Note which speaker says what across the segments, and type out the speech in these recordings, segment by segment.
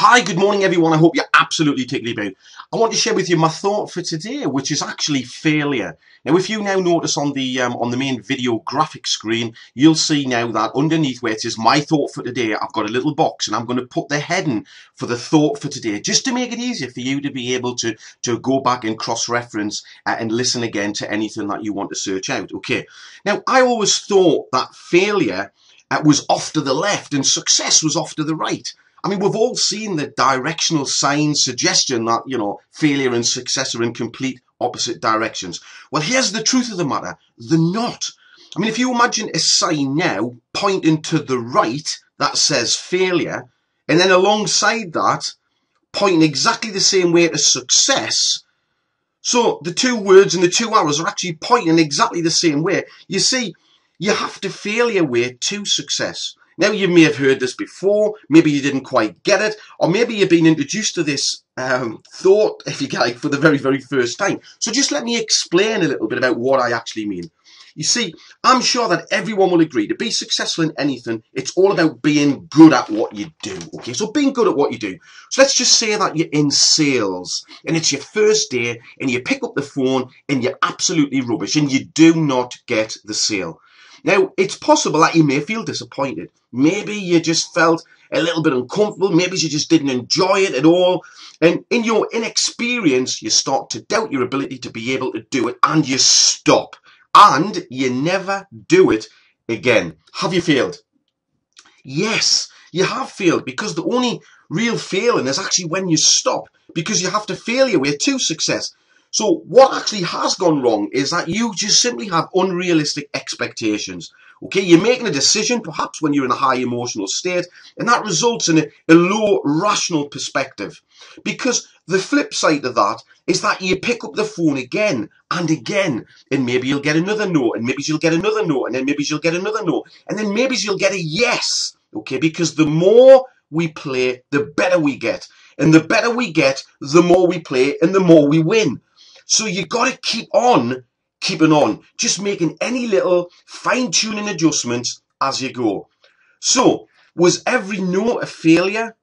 Speaker 1: Hi, good morning everyone. I hope you're absolutely tickly about. I want to share with you my thought for today, which is actually failure. Now, if you now notice on the main video graphic screen, you'll see now that underneath where it says my thought for today, I've got a little box and I'm going to put the heading for the thought for today, just to make it easier for you to be able to go back and cross-reference and listen again to anything that you want to search out. Okay. Now, I always thought that failure was off to the left and success was off to the right. I mean, we've all seen the directional signs suggestion that, failure and success are in complete opposite directions. Well, here's the truth of the matter. They're not. I mean, if you imagine a sign now pointing to the right that says failure, and then alongside that, pointing exactly the same way to success, so the two words and the two arrows are actually pointing exactly the same way. You see, you have to fail your way to success. Now, you may have heard this before, maybe you didn't quite get it, or maybe you've been introduced to this thought, if you like, for the very, very first time. So just let me explain a little bit about what I actually mean. You see, I'm sure that everyone will agree, to be successful in anything, it's all about being good at what you do, okay? So being good at what you do. So let's just say that you're in sales, and it's your first day, and you pick up the phone, and you're absolutely rubbish, and you do not get the sale. Now, it's possible that you may feel disappointed. Maybe you just felt a little bit uncomfortable. Maybe you just didn't enjoy it at all. And in your inexperience, you start to doubt your ability to be able to do it, and you stop. And you never do it again. Have you failed? Yes, you have failed, because the only real failing is actually when you stop, because you have to fail your way to success. So what actually has gone wrong is that you just simply have unrealistic expectations. Okay, you're making a decision perhaps when you're in a high emotional state, and that results in a low rational perspective. Because the flip side of that is that you pick up the phone again and again, and maybe you'll get another no, and maybe you'll get another no, and then maybe you'll get another no, and then maybe you'll get a yes. Okay, because the more we play, the better we get. And the better we get, the more we play and the more we win. So you got to keep on keeping on, just making any little fine-tuning adjustments as you go. So, was every no a failure?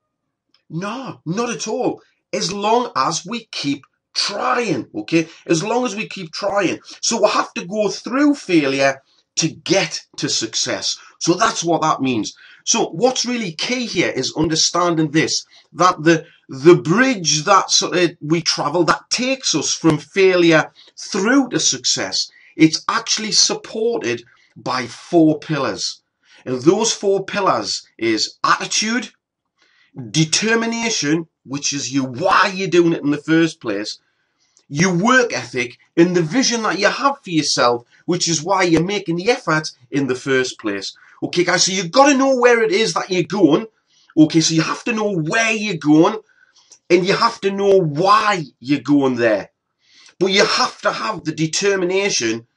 Speaker 1: No, not at all. As long as we keep trying, okay? As long as we keep trying. So we'll have to go through failure to get to success. So that's what that means. So what's really key here is understanding this, that the bridge that we travel, that takes us from failure through to success, it's actually supported by 4 pillars. And those 4 pillars is attitude, determination, which is why you're doing it in the first place, your work ethic, and the vision that you have for yourself, which is why you're making the effort in the first place. Okay, guys, so you've got to know where it is that you're going. Okay, so you have to know where you're going, and you have to know why you're going there. But you have to have the determination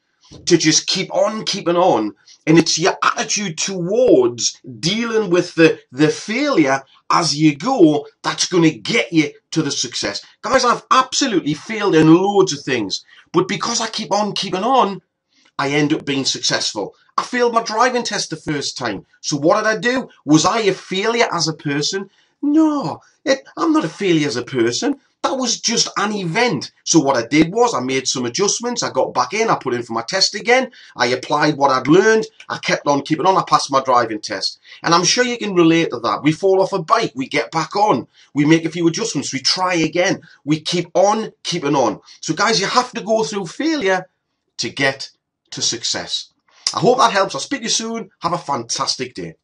Speaker 1: to just keep on keeping on. And it's your attitude towards dealing with the failure as you go that's going to get you to the success. Guys, I've absolutely failed in loads of things. But because I keep on keeping on, I end up being successful. I failed my driving test the first time. So what did I do? Was I a failure as a person? No, I'm not a failure as a person. That was just an event. So what I did was I made some adjustments. I got back in. I put in for my test again. I applied what I'd learned. I kept on keeping on. I passed my driving test. And I'm sure you can relate to that. We fall off a bike. We get back on. We make a few adjustments. We try again. We keep on keeping on. So guys, you have to go through failure to get to success. I hope that helps. I'll speak to you soon. Have a fantastic day.